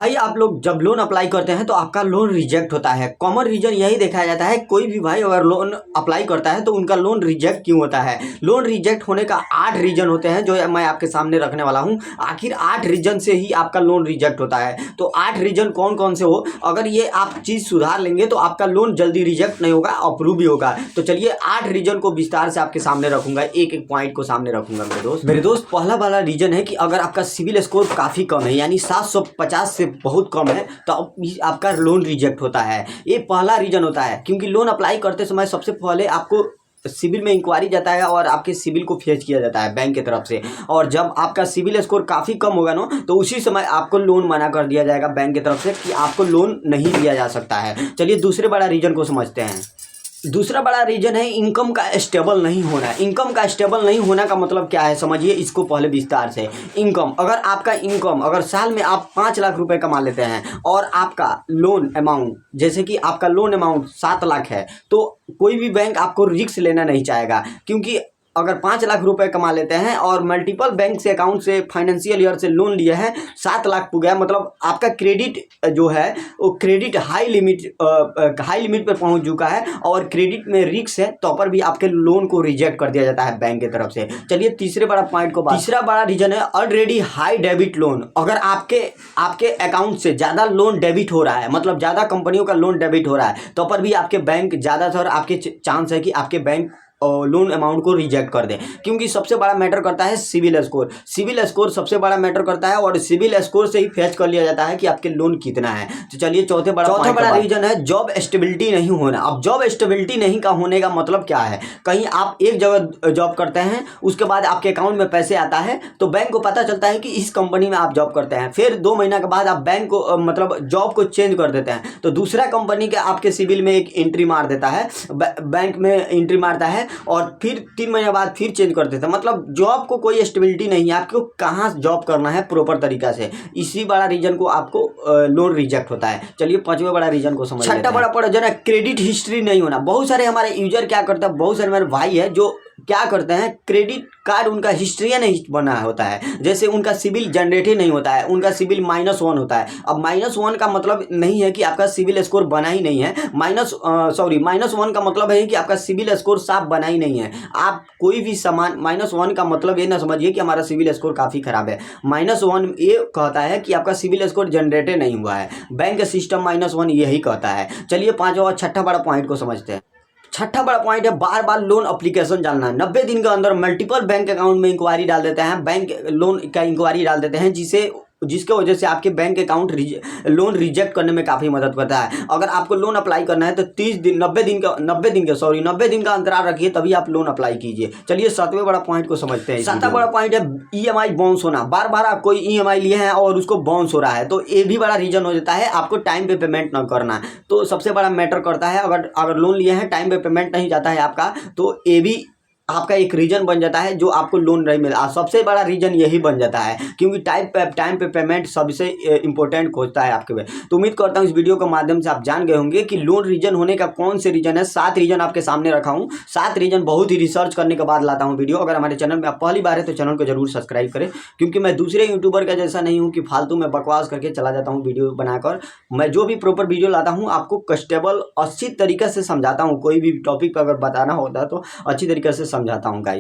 भाई आप लोग जब लोन अप्लाई करते हैं तो आपका लोन रिजेक्ट होता है। कॉमन रीजन यही देखा जाता है, कोई भी भाई अगर लोन अप्लाई करता है तो उनका लोन रिजेक्ट क्यों होता है। लोन रिजेक्ट होने का 8 रीजन होते हैं जो मैं आपके सामने रखने वाला हूं। आखिर 8 रीजन से ही आपका लोन रिजेक्ट होता है। तो 8 रीजन कौन कौन से हो, अगर ये आप चीज़ सुधार लेंगे तो आपका लोन जल्दी रिजेक्ट नहीं होगा, अप्रूव भी होगा। तो चलिए 8 रीजन को विस्तार से आपके सामने रखूंगा, एक एक पॉइंट को सामने रखूंगा मेरे दोस्त। पहला वाला रीजन है कि अगर आपका सिविल स्कोर काफ़ी कम है, यानी 750 से बहुत कम है, तो आपका लोन रिजेक्ट होता है। ये पहला रीजन होता है, क्योंकि लोन अप्लाई करते समय सबसे पहले आपको सिविल में इंक्वायरी जाता है और आपके सिविल को फेच किया जाता है बैंक की तरफ से। और जब आपका सिविल स्कोर काफ़ी कम होगा ना, तो उसी समय आपको लोन मना कर दिया जाएगा बैंक की तरफ से कि आपको लोन नहीं दिया जा सकता है। चलिए दूसरे बड़ा रीजन को समझते हैं। दूसरा बड़ा रीजन है इनकम का स्टेबल नहीं होना। इनकम का स्टेबल नहीं होना का मतलब क्या है, समझिए इसको पहले विस्तार से। इनकम, अगर आपका इनकम, अगर साल में आप 5 लाख रुपए कमा लेते हैं और आपका लोन अमाउंट, जैसे कि आपका लोन अमाउंट 7 लाख है, तो कोई भी बैंक आपको रिस्क लेना नहीं चाहेगा। क्योंकि अगर 5 लाख रुपए कमा लेते हैं और मल्टीपल बैंक से अकाउंट से फाइनेंशियल ईयर से लोन लिए हैं, 7 लाख हो गया, मतलब आपका क्रेडिट जो है वो क्रेडिट हाई लिमिट पर पहुंच चुका है और क्रेडिट में रिस्क है, तो पर भी आपके लोन को रिजेक्ट कर दिया जाता है बैंक की तरफ से। चलिए तीसरे बड़ा पॉइंट को, तीसरा बड़ा रीजन है ऑलरेडी हाई डेबिट लोन। अगर आपके अकाउंट से ज़्यादा लोन डेबिट हो रहा है, मतलब ज़्यादा कंपनियों का लोन डेबिट हो रहा है, तो पर भी आपके बैंक ज़्यादातर आपके चांस है कि आपके बैंक लोन अमाउंट को रिजेक्ट कर दें। क्योंकि सबसे बड़ा मैटर करता है सिविल स्कोर। सिविल स्कोर सबसे बड़ा मैटर करता है और सिविल स्कोर से ही फैच कर लिया जाता है कि आपके लोन कितना है। तो चलिए चौथा बड़ा रीजन है जॉब स्टेबिलिटी नहीं होना। अब जॉब स्टेबिलिटी नहीं का होने का मतलब क्या है, कहीं आप एक जगह जॉब करते हैं, उसके बाद आपके अकाउंट में पैसे आता है, तो बैंक को पता चलता है कि इस कंपनी में आप जॉब करते हैं, फिर 2 महीना के बाद आप बैंक को मतलब जॉब को चेंज कर देते हैं, तो दूसरा कंपनी के आपके सिविल में एक एंट्री मार देता है, बैंक में एंट्री मारता है और फिर 3 महीने बाद फिर चेंज कर देता है। मतलब जॉब को कोई स्टेबिलिटी नहीं है, आपको कहाँ जॉब करना है प्रॉपर तरीका से। इसी बड़ा रीजन को आपको लोन रिजेक्ट होता है। चलिए 5वें बड़ा रीजन को समझ। छठा बड़ा रीजन है क्रेडिट हिस्ट्री नहीं होना। बहुत सारे हमारे यूजर क्या करते हैं, बहुत सारे हमारे भाई है जो क्या करते हैं, क्रेडिट कार्ड उनका हिस्ट्री नहीं बना होता है, जैसे उनका सिविल जनरेट ही नहीं होता है, उनका सिविल -1 होता है। अब -1 का मतलब नहीं है कि आपका सिविल स्कोर बना ही नहीं है, -1 का मतलब है कि आपका सिविल स्कोर साफ बना ही नहीं है। आप कोई भी सामान, -1 का मतलब ये ना समझिए कि हमारा सिविल स्कोर काफ़ी खराब है। -1 ये कहता है कि आपका सिविल स्कोर जनरेट नहीं हुआ है, बैंक सिस्टम -1 यही कहता है। चलिए 5वां और छठा बड़ा पॉइंट को समझते हैं। छठा बड़ा पॉइंट है बार बार लोन एप्लीकेशन डालना है। 90 दिन के अंदर मल्टीपल बैंक अकाउंट में इंक्वायरी डाल देते हैं, बैंक लोन का इंक्वायरी डाल देते हैं, जिसके वजह से आपके बैंक अकाउंट लोन रिजेक्ट करने में काफ़ी मदद करता है। अगर आपको लोन अप्लाई करना है तो 90 दिन का अंतराल रखिए, तभी आप लोन अप्लाई कीजिए। चलिए 7वें बड़ा पॉइंट को समझते हैं। 7वां बड़ा पॉइंट है EMI बाउंस होना। बार बार आप कोई EMI लिए हैं और उसको बाउंस हो रहा है, तो ये भी बड़ा रीजन हो जाता है आपको टाइम पे पेमेंट न करना। तो सबसे बड़ा मैटर करता है, अगर लोन लिए हैं टाइम पे पेमेंट नहीं जाता है आपका, तो ये भी आपका एक रीजन बन जाता है जो आपको लोन नहीं मिला। सबसे बड़ा रीजन यही बन जाता है, क्योंकि टाइम पे पेमेंट सबसे इंपॉर्टेंट खोजता है आपके पे। तो उम्मीद करता हूँ इस वीडियो के माध्यम से आप जान गए होंगे कि लोन रीजन होने का कौन से रीजन है। 7 रीजन आपके सामने रखा हूँ। 7 रीजन बहुत ही रिसर्च करने के बाद लाता हूँ वीडियो। अगर हमारे चैनल में आप पहली बार है तो चैनल को जरूर सब्सक्राइब करें, क्योंकि मैं दूसरे यूट्यूबर का जैसा नहीं हूँ कि फालतू में बकवास करके चला जाता हूँ वीडियो बनाकर। मैं जो भी प्रॉपर वीडियो लाता हूँ आपको कस्टेबल अच्छी तरीके से समझाता हूँ। कोई भी टॉपिक पर अगर बताना होता है तो अच्छी तरीके से समझाता हूँ गाइस।